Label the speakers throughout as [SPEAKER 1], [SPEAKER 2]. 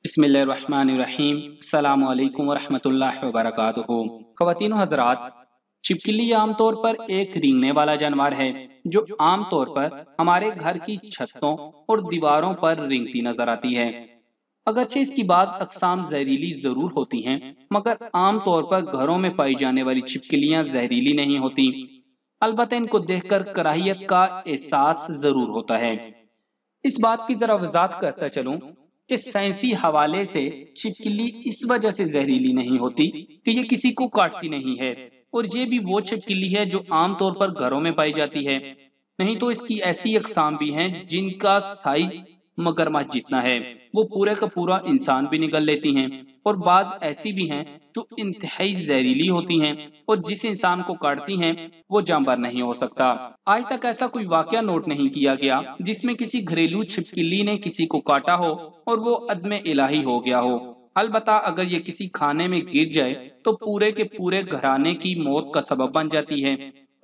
[SPEAKER 1] بسم اللہ الرحمن الرحیم۔ السلام علیکم ورحمۃ اللہ وبرکاتہ۔ خواتین و حضرات، چھپکلی عام طور پر ایک رینگنے والا جانور ہے جو عام طور پر ہمارے گھر کی چھتوں اور دیواروں پر رینگتی نظر آتی ہے۔ اگرچہ اس کی بعض اقسام زہریلی ضرور ہوتی ہیں، مگر عام طور پر گھروں میں پائی جانے والی چھپکلیاں زہریلی نہیں ہوتی، البتہ ان کو دیکھ کر کراہیت کا احساس ضرور ہوتا ہے۔ اس بات کی ذرا وضاحت کرتا چلوں کہ سائنسی حوالے سے چھپکلی اس وجہ سے زہریلی نہیں ہوتی کہ یہ کسی کو کاٹتی نہیں ہے، اور یہ بھی وہ چھپکلی ہے جو عام طور پر گھروں میں پائی جاتی ہے، نہیں تو اس کی ایسی اقسام بھی ہیں جن کا سائز مگرمچھ جتنا ہے، وہ پورے کا پورا انسان بھی نگل لیتی ہیں، اور بعض ایسی بھی ہیں جو انتہائی زہریلی ہوتی ہیں اور جس انسان کو کاٹتی ہیں وہ جانبر نہیں ہو سکتا۔ آج تک ایسا کوئی واقعہ نوٹ نہیں کیا گیا جس میں کسی گھریلو چھپکلی نے کسی کو کاٹا ہو اور وہ عدم الہی ہو گیا ہو۔ البتہ اگر یہ کسی کھانے میں گر جائے تو پورے کے پورے گھرانے کی موت کا سبب بن جاتی ہے،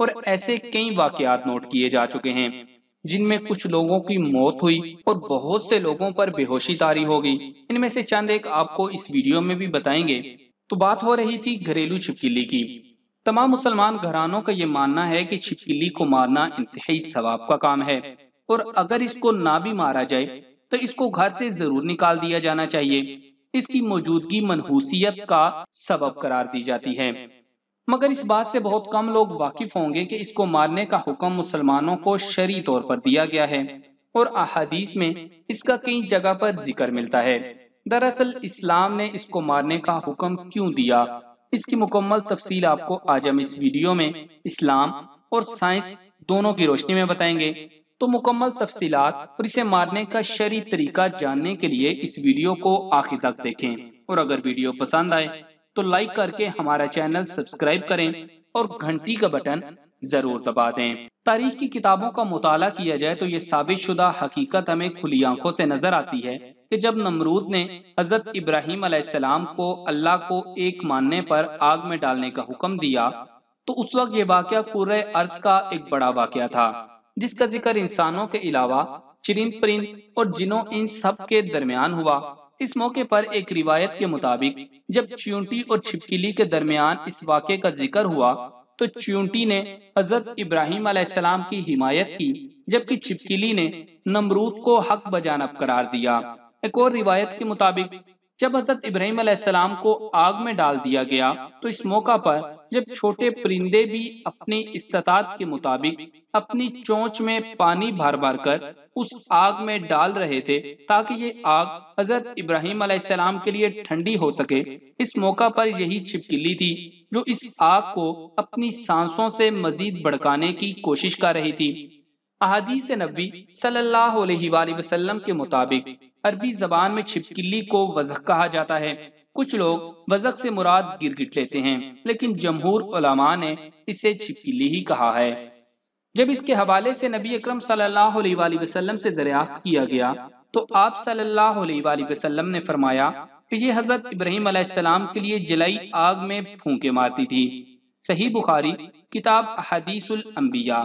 [SPEAKER 1] اور ایسے کئی واقعات نوٹ کیے جا چکے ہیں جن میں کچھ لوگوں کی موت ہوئی اور بہت سے لوگوں پر بے ہوشی طاری ہو گئی۔ ان میں سے چند ایک آپ کو اس ویڈیو میں بھی بتائیں گے۔ تو بات ہو رہی تھی گھریلو چھپکلی کی۔ تمام مسلمان گھرانوں کا یہ ماننا ہے کہ چھپکلی کو مارنا انتہائی ثواب کا کام ہے، اور اگر اس کو نہ بھی مارا جائے تو اس کو گھر سے ضرور نکال دیا جانا چاہیے۔ اس کی موجودگی منحوسیت کا سبب قرار دی جاتی ہے، مگر اس بات سے بہت کم لوگ واقف ہوں گے کہ اس کو مارنے کا حکم مسلمانوں کو شرعی طور پر دیا گیا ہے، اور احادیث میں اس کا کئی جگہ پر ذکر ملتا ہے۔ دراصل اسلام نے اس کو مارنے کا حکم کیوں دیا، اس کی مکمل تفصیل آپ کو آج ہم اس ویڈیو میں اسلام اور سائنس دونوں کی روشنی میں بتائیں گے۔ تو مکمل تفصیلات اور اسے مارنے کا شرعی طریقہ جاننے کے لیے اس ویڈیو کو آخر تک دیکھیں، اور اگر ویڈیو پسند آئے تو لائک کر کے ہمارا چینل سبسکرائب کریں اور گھنٹی کا بٹن ضرور دبا دیں۔ تاریخ کی کتابوں کا مطالعہ کیا جائے تو یہ ثابت شدہ حقیقت ہمیں کھلی آنکھوں سے نظر آتی ہے کہ جب نمرود نے حضرت ابراہیم علیہ السلام کو اللہ کو ایک ماننے پر آگ میں ڈالنے کا حکم دیا تو اس وقت یہ واقعہ کرۂ ارض کا ایک بڑا واقعہ تھا، جس کا ذکر انسانوں کے علاوہ چرند پرند اور جنوں ان سب کے درمیان ہوا۔ اس موقع پر ایک روایت کے مطابق جب چیونٹی اور چھپکلی کے درمیان اس واقعے کا ذکر ہوا تو چیونٹی نے حضرت ابراہیم علیہ السلام کی حمایت کی، جبکہ چھپکلی نے نمرود کو حق بجانب قرار دیا۔ ایک اور روایت کے مطابق جب حضرت ابراہیم علیہ السلام کو آگ میں ڈال دیا گیا تو اس موقع پر جب چھوٹے پرندے بھی اپنی استطاعت کے مطابق اپنی چونچ میں پانی بھر بھر کر اس آگ میں ڈال رہے تھے تاکہ یہ آگ حضرت ابراہیم علیہ السلام کے لیے ٹھنڈی ہو سکے، اس موقع پر یہی چھپکلی تھی جو اس آگ کو اپنی سانسوں سے مزید بھڑکانے کی کوشش کر رہی تھی۔ احادیث نبوی صلی اللہ علیہ وآلہ وسلم کے مطابق عربی زبان میں چھپکلی کو وزغ کہا جاتا ہے۔ کچھ لوگ وزغ سے مراد گرگٹ لیتے ہیں، لیکن جمہور علماء نے اسے چھپکلی ہی کہا ہے۔ جب اس کے حوالے سے نبی اکرم صلی اللہ علیہ وآلہ وسلم سے دریافت کیا گیا تو آپ صلی اللہ علیہ وآلہ وسلم نے فرمایا کہ یہ حضرت ابراہیم علیہ السلام کے لیے جلائی آگ میں پھونکے مارتی تھی۔ صحیح بخاری کتاب احادیث الانبیاء۔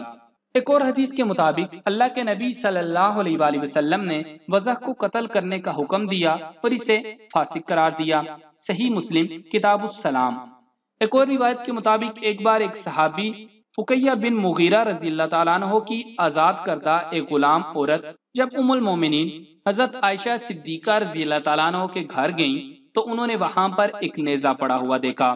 [SPEAKER 1] ایک اور حدیث کے مطابق اللہ کے نبی صلی اللہ علیہ وآلہ وسلم نے وزغ کو قتل کرنے کا حکم دیا اور اسے فاسق قرار دیا۔ صحیح مسلم کتاب السلام۔ ایک اور روایت کے مطابق ایک بار ایک صحابی فقیہ بن مغیرہ رضی اللہ تعالیٰ عنہ کی آزاد کردہ ایک غلام عورت جب ام المومنین حضرت عائشہ صدیقہ رضی اللہ تعالیٰ عنہ کے گھر گئیں تو انہوں نے وہاں پر ایک نیزہ پڑا ہوا دیکھا۔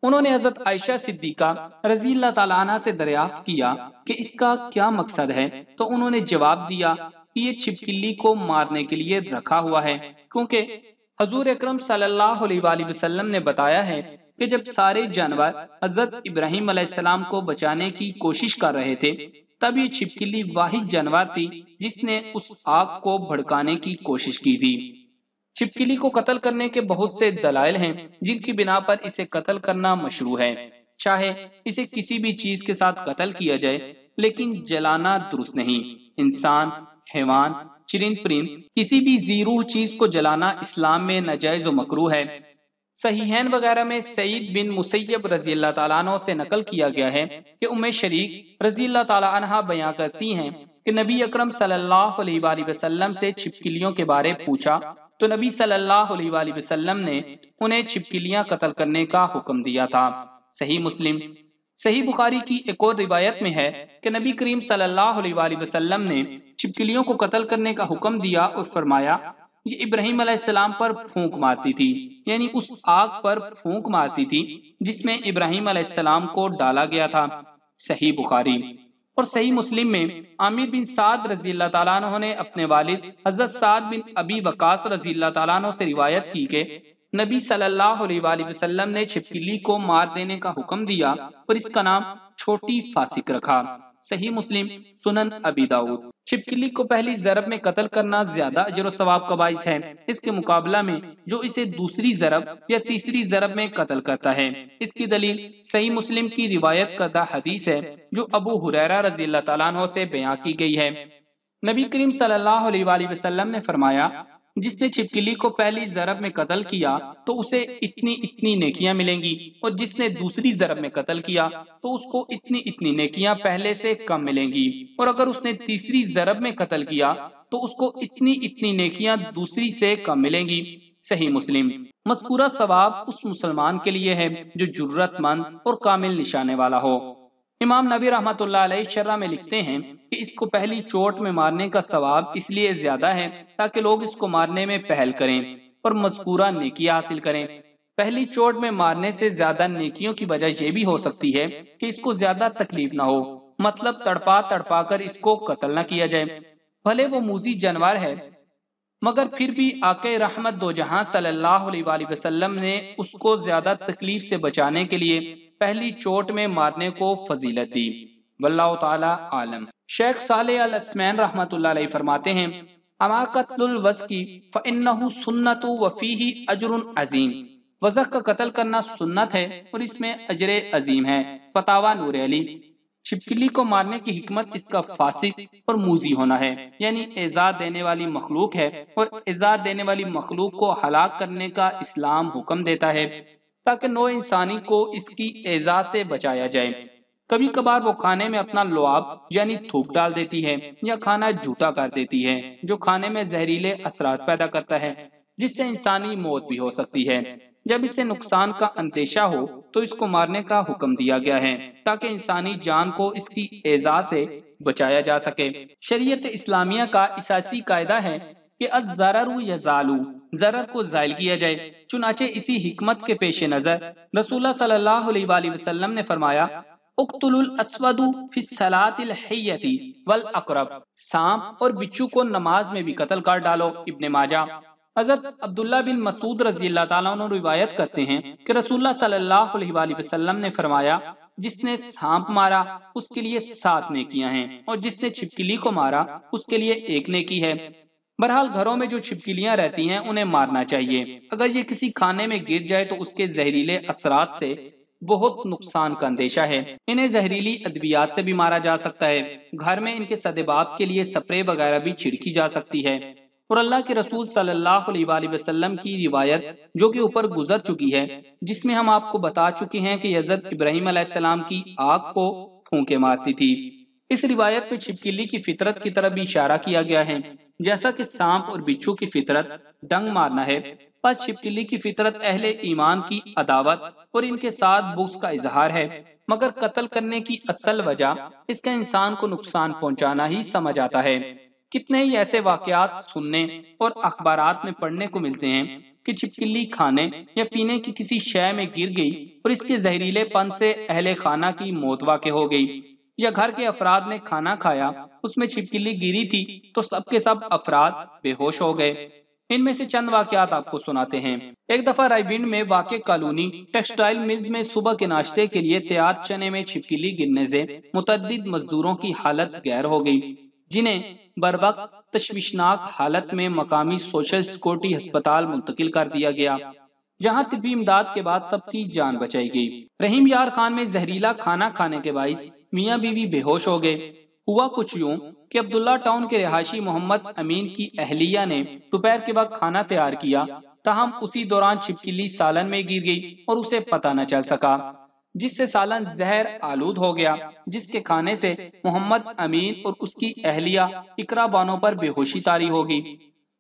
[SPEAKER 1] انہوں نے حضرت عائشہ صدیقہ رضی اللہ تعالیٰ عنہ سے دریافت کیا کہ اس کا کیا مقصد ہے، تو انہوں نے جواب دیا کہ یہ چھپکلی کو مارنے کے لیے رکھا ہوا ہے، کیونکہ حضور اکرم صلی اللہ علیہ وآلہ وسلم نے بتایا ہے کہ جب سارے جانور حضرت ابراہیم علیہ السلام کو بچانے کی کوشش کر رہے تھے تب یہ چھپکلی واحد جانور تھی جس نے اس آگ کو بھڑکانے کی کوشش کی تھی۔ چھپکلی کو قتل کرنے کے بہت سے دلائل ہیں جن کی بنا پر اسے قتل کرنا مشروع ہے، چاہے اسے کسی بھی چیز کے ساتھ قتل کیا جائے، لیکن جلانا درست نہیں۔ انسان، حیوان، چرند پرند، کسی بھی ذی روح چیز کو جلانا اسلام میں ناجائز و مکروہ ہے۔ صحیحین وغیرہ میں سعید بن مسیب رضی اللہ تعالیٰ عنہ سے نقل کیا گیا ہے کہ ام شریک رضی اللہ تعالیٰ عنہ بیان کرتی ہیں کہ نبی اکرم صلی اللہ علیہ وآلہ وسلم سے چھپکلیوں کے بارے پوچھا تو نبی صلی اللہ علیہ وآلہ وسلم نے انہیں چھپکلیاں قتل کرنے کا حکم دیا تھا۔ صحیح مسلم۔ صحیح بخاری کی ایک اور روایت میں ہے کہ نبی کریم صلی اللہ علیہ وآلہ وسلم نے چھپکلیوں کو قتل کرنے کا حکم دیا اور فرمایا یہ ابراہیم علیہ السلام پر پھونک مارتی تھی، یعنی اس آگ پر پھونک مارتی تھی جس میں ابراہیم علیہ السلام کو ڈالا گیا تھا۔ صحیح بخاری۔ اور صحیح مسلم میں عامر بن سعد رضی اللہ تعالیٰ عنہ نے اپنے والد حضرت سعد بن ابی وقاص رضی اللہ تعالیٰ عنہ سے روایت کی کہ نبی صلی اللہ علیہ وآلہ وسلم نے چھپکلی کو مار دینے کا حکم دیا اور اس کا نام چھوٹی فاسق رکھا۔ صحیح مسلم، سنن ابی داؤد۔ چھپکلی کو پہلی ضرب میں قتل کرنا زیادہ اجر و ثواب کا باعث ہے، اس کے مقابلہ میں جو اسے دوسری ضرب یا تیسری ضرب میں قتل کرتا ہے۔ اس کی دلیل صحیح مسلم کی روایت کردہ حدیث ہے جو ابو ہریرہ رضی اللہ تعالیٰ عنہ سے بیان کی گئی ہے۔ نبی کریم صلی اللہ علیہ وآلہ وسلم نے فرمایا جس نے چھپکلی کو پہلی ضرب میں قتل کیا تو اسے اتنی نیکیاں ملیں گی، اور جس نے دوسری ضرب میں قتل کیا تو اس کو اتنی نیکیاں پہلے سے کم ملیں گی، اور اگر اس نے تیسری ضرب میں قتل کیا تو اس کو اتنی نیکیاں دوسری سے کم ملیں گی۔ صحیح مسلم۔ مذکورہ ثواب اس مسلمان کے لیے ہے جو جرت مند اور کامل نشانے والا ہو۔ امام نووی رحمۃ اللہ علیہ شرح میں لکھتے ہیں کہ اس کو پہلی چوٹ میں مارنے کا ثواب اس لیے زیادہ ہے تاکہ لوگ اس کو مارنے میں پہل کریں اور مذکورہ نیکیاں حاصل کریں۔ پہلی چوٹ میں مارنے سے زیادہ نیکیوں کی وجہ یہ بھی ہو سکتی ہے کہ اس کو زیادہ تکلیف نہ ہو، مطلب تڑپا کر اس کو قتل نہ کیا جائے۔ بھلے وہ موذی جانور ہے مگر پھر بھی آقا رحمت دو جہاں صلی اللہ علیہ وآلہ وسلم نے اس کو زیادہ تکلیف سے بچانے کے لیے پہلی چوٹ میں مارنے کو فضیلت دی۔ واللہ تعالی عالم۔ شیخ صالح العثیمین رحمۃ اللہ علیہ فرماتے ہیں اما قتل الوزغ فإنہ سنت وفیہ اجر عظیم، وزغ کا قتل کرنا سنت ہے اور اس میں اجر عظیم ہے۔ فتاوی نور علی۔ چھپکلی کو مارنے کی حکمت اس کا فاسق اور موذی ہونا ہے، یعنی ایذا دینے والی مخلوق ہے، اور ایذا دینے والی مخلوق کو ہلاک کرنے کا اسلام حکم دیتا ہے تاکہ نوع انسانی کو اس کی ایذا سے بچایا جائے۔ کبھی کبھار وہ کھانے میں اپنا لعاب یعنی تھوک ڈال دیتی ہے یا کھانا جھوٹا کر دیتی ہے جو کھانے میں زہریلے اثرات پیدا کرتا ہے جس سے انسانی موت بھی ہو سکتی ہے۔ جب اسے نقصان کا اندیشہ ہو تو اس کو مارنے کا حکم دیا گیا ہے تاکہ انسانی جان کو اس کی ایذا سے بچایا جا سکے۔ شریعت اسلامیہ کا اساسی قاعدہ ہے کہ الضرر یزال، ضرر کو زائل کیا جائے۔ چنانچہ اسی حکمت کے پیش نظر رسول اللہ صلی اللہ علیہ وآلہ وسلم نے فرمایا اقتل الاسود فی الصلاۃ الحیۃ والعقرب، سانپ اور بچھو کو نماز میں بھی قتل کر ڈالو۔ ابن ماجہ۔ حضرت عبداللہ بن مسعود رضی اللہ تعالیٰ عنہ روایت کرتے ہیں کہ رسول اللہ صلی اللہ علیہ وآلہ وسلم نے فرمایا جس نے سانپ مارا اس کے لیے 7 نیکیاں ہیں اور جس نے چھپکلی کو مارا اس کے لیے 1 نیکی ہے۔ بہرحال گھروں میں جو چھپکلیاں رہتی ہیں انہیں مارنا چاہیے۔ اگر یہ کسی کھانے میں گر جائے تو اس کے زہریلے اثرات سے بہت نقصان کا اندیشہ ہے۔ انہیں زہریلی ادویات سے بھی مارا جا سکتا ہے۔ گھر میں ان کے سدباب کے لیے سپرے وغیرہ بھی چھڑکی جا سکتی ہے۔ اور اللہ کے رسول صلی اللہ علیہ وآلہ وسلم کی روایت جو کہ اوپر گزر چکی ہے جس میں ہم آپ کو بتا چکے ہیں کہ حضرت ابراہیم علیہ السلام کی آگ کو پھونکے مارتی تھی، اس روایت میں چھپکلی کی فطرت کی طرف بھی اشارہ کیا گیا ہے۔ جیسا کہ سانپ اور بچھو کی فطرت ڈنگ مارنا ہے، پس چھپکلی کی فطرت اہل ایمان کی عداوت اور ان کے ساتھ بغض کا اظہار ہے، مگر قتل کرنے کی اصل وجہ اس کا انسان کو نقصان پہنچانا ہی سمجھ آتا ہے۔ کتنے ہی ایسے واقعات سننے اور اخبارات میں پڑھنے کو ملتے ہیں کہ چھپکلی کھانے یا پینے کی کسی شے میں گر گئی اور اس کے زہریلے پن سے اہل خانہ کی موت واقع ہو گئی، یا گھر کے افراد نے کھانا کھایا اس میں چھپکلی گری تھی تو سب کے سب افراد بے ہوش ہو گئے۔ ان میں سے چند واقعات آپ کو سناتے ہیں۔ ایک دفعہ رائے ونڈ میں واقع کالونی ٹیکسٹائل ملز میں صبح کے ناشتے کے لیے تیار چنے میں چھپکلی گرنے سے متعدد مزدوروں کی حالت گیر ہو گئی، جنہیں بروقت تشویشناک حالت میں مقامی سوشل سیکورٹی ہسپتال منتقل کر دیا گیا، جہاں طبی امداد کے بعد سب کی جان بچائی گئی۔ رحیم یار خان میں زہریلا کھانا کھانے کے باعث میاں بیوی بے ہوش ہو گئے۔ ہوا کچھ یوں کہ عبداللہ ٹاؤن کے رہائشی محمد امین کی اہلیہ نے دوپہر کے وقت کھانا تیار کیا، تاہم اسی دوران چھپکلی سالن میں گر گئی اور اسے پتہ نہ چل سکا، جس سے سالن زہر آلود ہو گیا، جس کے کھانے سے محمد امین اور اس کی اہلیہ اقرا بانوں پر بے ہوشی طاری ہو گئی۔